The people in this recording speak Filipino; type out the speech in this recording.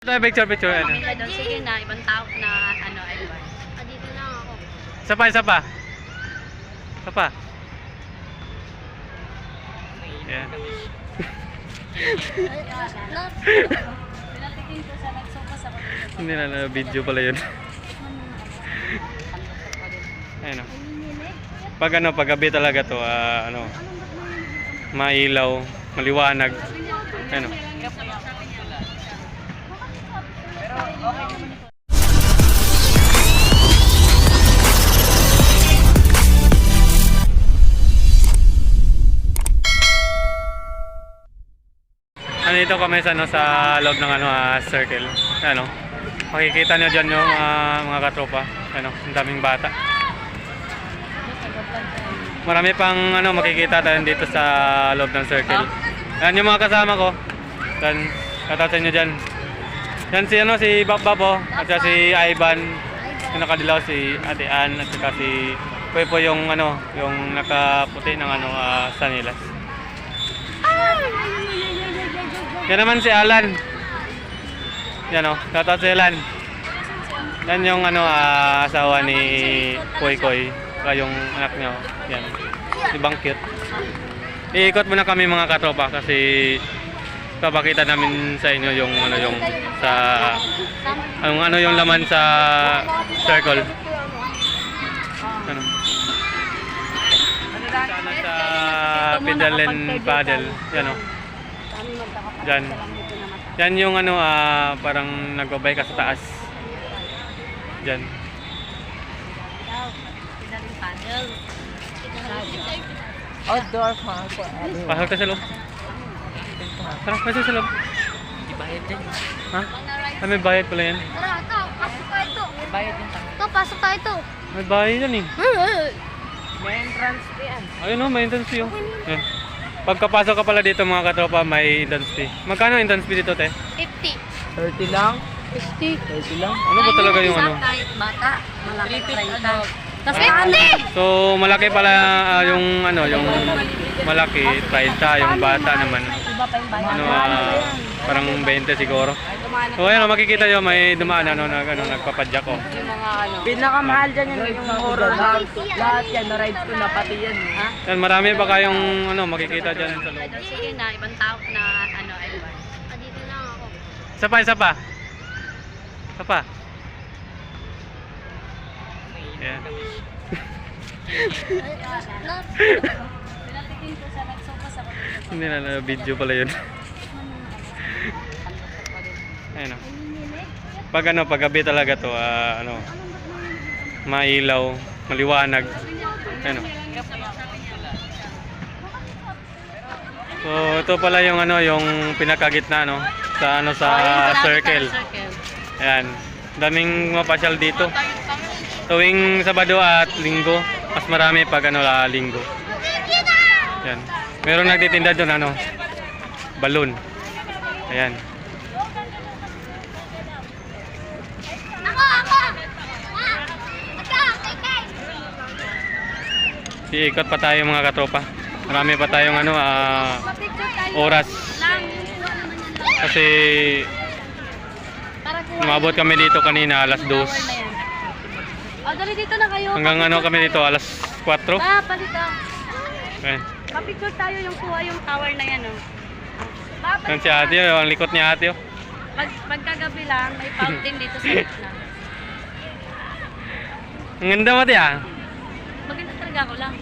Picture. Ano? Sige na, ibang tao na ano, Edward. Dito lang ako. Isa pa. Yan. Pinatingin ko sa nagsopas ako. Hindi na video pala yun. Ayun o. Pag gabi talaga to, mailaw, maliwanag. Ayun o. Dito kami sa loob ng circle. Makikita nyo dyan yung mga katropa. Ang daming bata. Marami pang makikita tayo dito sa loob ng circle. Yan yung mga kasama ko. Yan, katatin nyo dyan. Yan si Babo, at si Ivan. Yung nakadilaw si Ate Ann, at saka si Poy yung yung nakaputi ng sanilas. Yan naman si Alan. Yan o, shoutout si Alan. Yan yung asawa ni Koy. Yung anak niya. Yan. Ibang cute. Iikot muna kami mga katropa kasi papakita namin sa inyo yung yung laman sa circle. Sana sa pedal and paddle. Yan o. Yan yung parang nagbabay ka sa taas. Diyan. Outdoor farm. Pasok ka sa loob. Tara, pasok sa loob. Ibayad din. Ha? May bayad pala yan. Tara, pasok tayo ito. Ibayad din. Pasok tayo ito. May bayad yan eh. May entrance fee yan. Ayun o, may entrance fee. Yan. Pagkapasok ka pala dito mga katropa, may entrance fee. Magkano entrance fee dito, te? 50. 30 lang. 50. 30 lang. Ano ba talaga yung Kahit bata, malaki 30. Tapos 50! So, malaki pala yung malaki, 30, yung bata naman. Iba pa yung bayan. Parang 20 siguro. So, ayan, makikita nyo, may dumaan nagpapadyak ko. Yung mga Pinakamahal dyan yung horror house. Lahat yan, na-rides ko na pati yan. Ha? Yan, marami pa kayong makikita dyan sa loob. Sige na, ibang tao na Edward. Dito lang ako. Isa pa. Yan. Pinatingin ko sa nagsopas ako. Hindi na video pala yun. Ayun o. Pag gabi talaga to, mailaw, maliwanag. Ayun o. So ito pala yung yung pinakagitna sa circle. Ayan. Daming mapasyal dito. Tuwing Sabado at Linggo, mas marami pag linggo. Ayan. Meron nagtitinda doon balloon. Ayan. Iikot pa tayo mga katropa. Marami pa tayong oras. Kasi umabot kami dito kanina alas 2. Dali dito na kayo. Hanggang kami dito alas 4. Palita. Okay. Papicture tayo yung kuha yung tower na yan Yan si ate, ang likot ni ate. Pagkagabi lang, may fountain dito sa gitna. Ang ganda mo ate Maganda talaga ako lang.